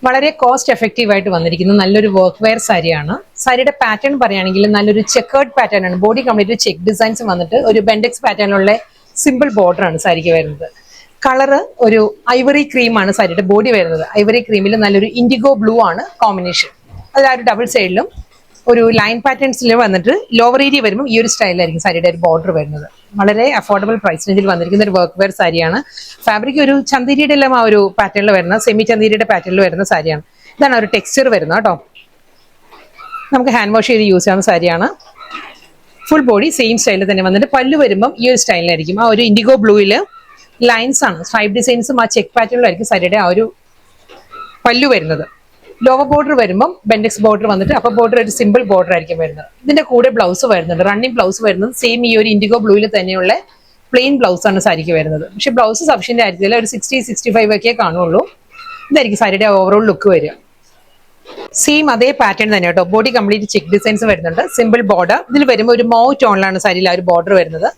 വളരെ cost effective ആയിട്ട് വന്നിരിക്കുന്ന നല്ലൊരു വർക്ക് വെയർ സാരിയാണ്. സാരിയുടെ പാറ്റേൺ പറയുകയാണെങ്കിൽ നല്ലൊരു ചെക്കേർഡ് പാറ്റേൺ ആണ്. ബോഡി കംപ്ലീറ്റ് ചെക്ക് ഡിസൈൻസ് വന്നിട്ട് ഒരു ബെൻഡെക്സ് പാറ്റേണിലുള്ള സിമ്പിൾ ബോർഡർ ആണ് സാരിക്ക് വരുന്നത്. കളറ് ഒരു ഐവറി ക്രീമാണ് സാരിയുടെ ബോഡി വരുന്നത്. ഐവറി ക്രീമിൽ നല്ലൊരു ഇൻഡിഗോ ബ്ലൂ ആണ് കോമ്പിനേഷൻ. അതിൽ ആ ഒരു ഡബിൾ സൈഡിലും ഒരു ലൈൻ പാറ്റേൺസിൽ വന്നിട്ട് ലോവർ ഏരിയ വരുമ്പോൾ ഈ ഒരു സ്റ്റൈലായിരിക്കും സാരിയുടെ ഒരു ബോർഡർ വരുന്നത്. വളരെ അഫോർഡബിൾ പ്രൈസ് റേഞ്ചിൽ വന്നിരിക്കുന്ന ഒരു വർക്ക് വെയർ സാരിയാണ്. ഫാബ്രിക് ഒരു ചന്തീരിയുടെ എല്ലാം ആ ഒരു പാറ്റേണിൽ വരുന്ന സെമി ചന്തീരിയുടെ പാറ്റേണിൽ വരുന്ന സാരിയാണ്. ഇതാണ് ഒരു ടെക്സ്ചർ വരുന്നത് കേട്ടോ. നമുക്ക് ഹാൻഡ് വാഷ് ചെയ്ത് യൂസ് ചെയ്യാവുന്ന സാരിയാണ്. ഫുൾ ബോഡി സെയിം സ്റ്റൈലിൽ തന്നെ വന്നിട്ട് പല്ലു വരുമ്പം ഈ ഒരു സ്റ്റൈലിലായിരിക്കും. ആ ഒരു ഇൻഡിഗോ ബ്ലൂവിൽ ലൈൻസ് ആണ്, സ്ട്രൈപ്പ് ഡിസൈൻസും ആ ചെക്ക് പാറ്റേണിലായിരിക്കും സാരിയുടെ ആ ഒരു പല്ലു വരുന്നത്. ലോവർ ബോർഡർ വരുമ്പം ബെൻഡെക്സ് ബോർഡർ വന്നിട്ട് അപ്പർ ബോർഡർ ഒരു സിമ്പിൾ ബോർഡർ ആയിരിക്കും വരുന്നത്. ഇതിന്റെ കൂടെ ബ്ലൗസ് വരുന്നുണ്ട്, റണ്ണിങ് ബ്ലൗസ് വരുന്നത് സെയിം ഈ ഒരു ഇൻഡിഗോ ബ്ലൂവിൽ തന്നെയുള്ള പ്ലെയിൻ ബ്ലൗസ് ആണ് സാരിക്ക് വരുന്നത്. പക്ഷെ ബ്ലൗസ് സഫിഷ്യന്റ് ആയിരിക്കില്ല, ഒരു 60-65 ഒക്കെ കാണുള്ളൂ. ഇതായിരിക്കും സാരിയുടെ ഓവറോൾ ലുക്ക് വരിക. സെയിം അതേ പാറ്റേൺ തന്നെ കേട്ടോ. ബോഡി കംപ്ലീറ്റ് ചെക്ക് ഡിസൈൻസ് വരുന്നുണ്ട്, സിമ്പിൾ ബോർഡർ. ഇതിൽ വരുമ്പോൾ ഒരു മൗ ടോണിലാണ് സാരിയിൽ ആ ഒരു ബോർഡർ വരുന്നത്.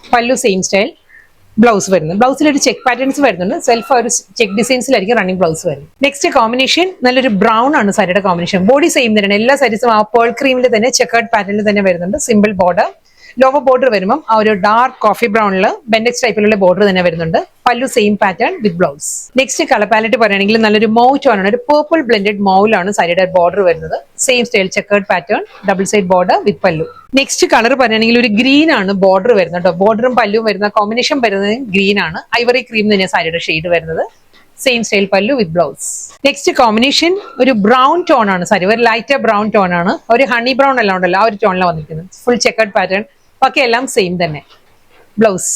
പല്ലു സെയിം സ്റ്റൈൽ, ബ്ലൗസ് വരുന്നത്. ബ്ലൗസിൽ ഒരു ചെക്ക് പാറ്റേൺസ് വരുന്നുണ്ട്, സെൽഫ് ഒരു ചെക്ക് ഡിസൈൻസിലായിരിക്കും റണ്ണിങ് ബ്ലൗസ് വരുന്നത്. നെക്സ്റ്റ് കോമ്പിനേഷൻ നല്ലൊരു ബ്രൗൺ ആണ് സാരിയുടെ കോമ്പിനേഷൻ. ബോഡി സെയിം തന്നെയാണ്, എല്ലാ സാരീസും ആ പേൾ ക്രീമിൽ തന്നെ ചെക്കേർഡ് പാറ്റേണിൽ തന്നെ വരുന്നുണ്ട്. സിമ്പിൾ ബോർഡർ, ലോവർ ബോർഡർ വരുമ്പോൾ ആ ഒരു ഡാർക്ക് കോഫി ബ്രൗണിൽ ബെൻഡെക്സ് ടൈപ്പിലുള്ള ബോർഡർ തന്നെ വരുന്നുണ്ട്. പല്ലു same pattern with blouse. Next colour palette പറയുകയാണെങ്കിൽ നല്ലൊരു മൗ ടോൺ ആണ്, ഒരു പേർപ്പിൾ ബ്ലെൻഡഡ് മൗലാണ് സാരിയുടെ ബോർഡർ വരുന്നത്. Same style checkered pattern, double side border with pallu. Next colour പറയുകയാണെങ്കിൽ ഒരു ഗ്രീൻ ആണ് ബോർഡർ വരുന്നത് കേട്ടോ. ബോർഡറും പല്ലും വരുന്ന കോമ്പിനേഷൻ വരുന്നത് ഗ്രീൻ ആണ്. ഐവറി ക്രീം തന്നെയാണ് സാരിയുടെ ഷെയ്ഡ് വരുന്നത്. സെയിം സ്റ്റൈൽ പല്ലു വിത്ത് ബ്ലൗസ്. നെക്സ്റ്റ് കോമ്പിനേഷൻ ഒരു ബ്രൗൺ ടോൺ ആണ് സാരി, ഒരു ലൈറ്റർ ബ്രൗൺ ടോൺ ആണ്. ഒരു ഹണി ബ്രൗൺ എല്ലാം ഉണ്ടല്ലോ, ആ ഒരു ടോണിലാണ് വന്നിരിക്കുന്നത്. ഫുൾ ചെക്കേർഡ് പാറ്റേൺ, ബാക്കി എല്ലാം സെയിം തന്നെ. ബ്ലൗസ്.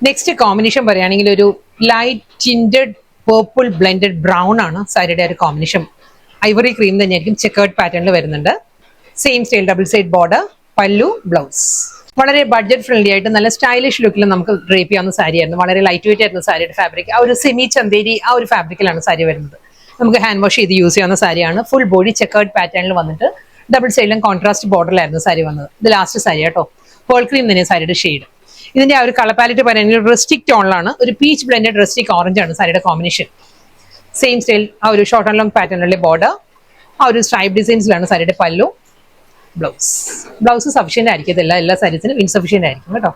നെക്സ്റ്റ് കോമ്പിനേഷൻ പറയുകയാണെങ്കിൽ ഒരു light tinted purple blended brown ആണ് സാരിയുടെ ഒരു കോമ്പിനേഷൻ. ഐവറി ക്രീം തന്നെയായിരിക്കും, ചെക്കേർഡ് പാറ്റേണിൽ വരുന്നുണ്ട്. Same style double side border, പല്ലു, ബ്ലൗസ്. വളരെ ബഡ്ജറ്റ് ഫ്രണ്ട്ലി ആയിട്ട് നല്ല സ്റ്റൈലിഷ് ലുക്കിൽ നമുക്ക് ഡ്രേപ്പ് ചെയ്യാവുന്ന സാരിയായിരുന്നു. വളരെ ലൈറ്റ് വെയിറ്റ് ആയിരുന്നു സാരിയുടെ ഫാബ്രിക്. ആ ഒരു സെമി ചന്തേരി ആ ഒരു ഫാബ്രിക്കിലാണ് സാരി വരുന്നത്. നമുക്ക് ഹാൻഡ് വാഷ് ചെയ്ത് യൂസ് ചെയ്യാവുന്ന സാരിയാണ്. ഫുൾ ബോഡി ചെക്കേർഡ് പാറ്റേണിൽ വന്നിട്ട് ഡബിൾ സൈഡിലും കോൺട്രാസ്റ്റ് ബോർഡറിലായിരുന്നു സാരി വന്നത്. ഇത് ലാസ്റ്റ് സാരി കേട്ടോ. പേൾ ക്രീം തന്നെ സാരിയുടെ ഷെയ്ഡ്. ഇതിന്റെ ആ ഒരു കളർ പാലറ്റ് പറയുകയാണെങ്കിൽ റെസ്റ്റിക് ടോണിലാണ്, ഒരു പീച്ച് ബ്ലെൻഡഡ് റെസ്റ്റിക് ഓറഞ്ച് ആണ് സാരിയുടെ കോമ്പിനേഷൻ. സെയിം സ്റ്റൈൽ ആ ഒരു ഷോർട്ട് ആൻഡ് ലോങ് പാറ്റേണിലുള്ള ബോർഡർ, ആ ഒരു സ്ട്രൈപ്പ് ഡിസൈൻസിലാണ് സാരിയുടെ പല്ലു, ബ്ലൗസ്. ബ്ലൗസ് സഫിഷ്യന്റ് ആയിരിക്കത്തില്ല, എല്ലാ സാരീസിനും ഇൻസഫിഷ്യന്റ് ആയിരിക്കും കേട്ടോ.